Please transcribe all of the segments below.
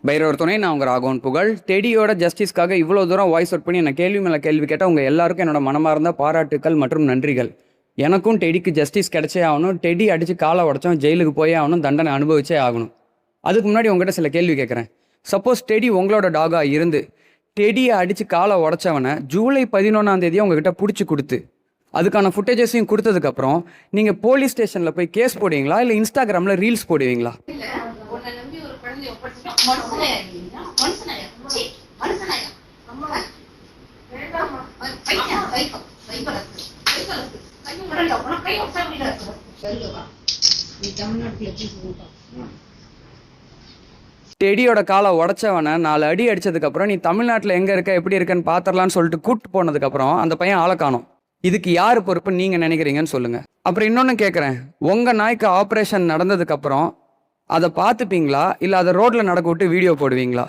பைரவர் துணை, நான் உங்கள் ராகவன் புகழ். டெடியோட ஜஸ்டிஸ்க்காக இவ்வளோ தூரம் வாய்ஸ் அவுட் பண்ணி என்னை கேள்வி மேலே கேள்வி கேட்டால் உங்கள் எல்லாருக்கும் என்னோட மனமார்ந்த பாராட்டுக்கள் மற்றும் நன்றிகள். எனக்கும் டெடிக்கு ஜஸ்டிஸ் கிடைச்சே ஆகணும். டெடி அடித்து காலை உடச்சோம், ஜெயிலுக்கு போயே ஆகணும், தண்டனை அனுபவிச்சே ஆகணும். அதுக்கு முன்னாடி உங்கள்கிட்ட சில கேள்வி கேட்குறேன். சப்போஸ் டெடி உங்களோட டாகாக இருந்து டெடியை அடித்து காலை உடச்சவனை ஜூலை 11 உங்ககிட்ட பிடிச்சி கொடுத்து அதுக்கான ஃபுட்டேஜஸையும் கொடுத்ததுக்கப்புறம் நீங்கள் போலீஸ் ஸ்டேஷனில் போய் கேஸ் போடுவீங்களா, இல்லை இன்ஸ்டாகிராமில் ரீல்ஸ் போடுவீங்களா? டெடியோட காலை உடச்சவனை 4 அடி அடிச்சதுக்கப்புறம் நீ தமிழ்நாட்டில் எங்கே இருக்க, எப்படி இருக்கன்னு பார்த்துடலான்னு சொல்லிட்டு கூப்பிட்டு போனதுக்கப்புறம் அந்த பையன் ஆளை காணோம். இதுக்கு யார் பொறுப்பு நீங்கள் நினைக்கிறீங்கன்னு சொல்லுங்கள். அப்புறம் இன்னொன்று கேட்குறேன், உங்கள் நாய்க்கு ஆப்ரேஷன் நடந்ததுக்கப்புறம் அதை பார்த்துப்பீங்களா, இல்லை அதை ரோட்டில் நடக்க விட்டு வீடியோ போடுவீங்களா?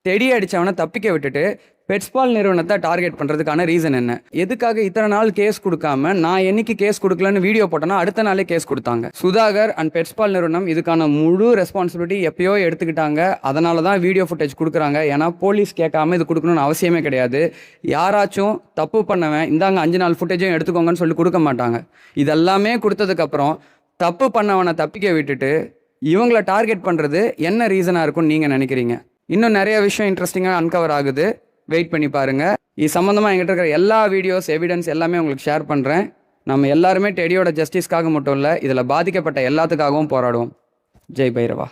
டெடி அடித்தவனை தப்பிக்க விட்டுட்டு பெட்ஸ்பால் நிறுவனத்தை டார்கெட் பண்ணுறதுக்கான ரீசன் என்ன? எதுக்காக இத்தனை நாள் கேஸ் கொடுக்காம நான் என்னைக்கு கேஸ் கொடுக்கலன்னு வீடியோ போட்டேன்னா அடுத்த நாளே கேஸ் கொடுத்தாங்க? சுதாகர் அண்ட் பெட்ஸ்பால் நிறுவனம் இதுக்கான முழு ரெஸ்பான்சிபிலிட்டி எப்பயோ எடுத்துக்கிட்டாங்க. அதனால தான் வீடியோ ஃபுட்டேஜ் கொடுக்குறாங்க. ஏன்னா போலீஸ் கேட்காம இது கொடுக்கணும்னு அவசியமே கிடையாது. யாராச்சும் தப்பு பண்ணவன் இந்தாங்க 5 நாள் ஃபுட்டேஜும் எடுத்துக்கோங்கன்னு சொல்லி கொடுக்க மாட்டாங்க. இதெல்லாமே கொடுத்ததுக்கப்புறம் தப்பு பண்ணவனை தப்பிக்க விட்டுட்டு இவங்களை டார்கெட் பண்ணுறது என்ன ரீசனாக இருக்கும்னு நீங்கள் நினைக்கிறீங்க? இன்னும் நிறைய விஷயம் இன்ட்ரெஸ்டிங்காக அன்கவர் ஆகுது, வெயிட் பண்ணி பாருங்கள். இது சம்மந்தமாக எங்கிட்ட இருக்கிற எல்லா வீடியோஸ் எவிடன்ஸ் எல்லாமே உங்களுக்கு ஷேர் பண்ணுறேன். நம்ம எல்லாருமே டெடியோட ஜஸ்டிஸ்க்காக மட்டும் இல்லை, இதில் பாதிக்கப்பட்ட எல்லாத்துக்காகவும் போராடுவோம். ஜெய் பைரவா.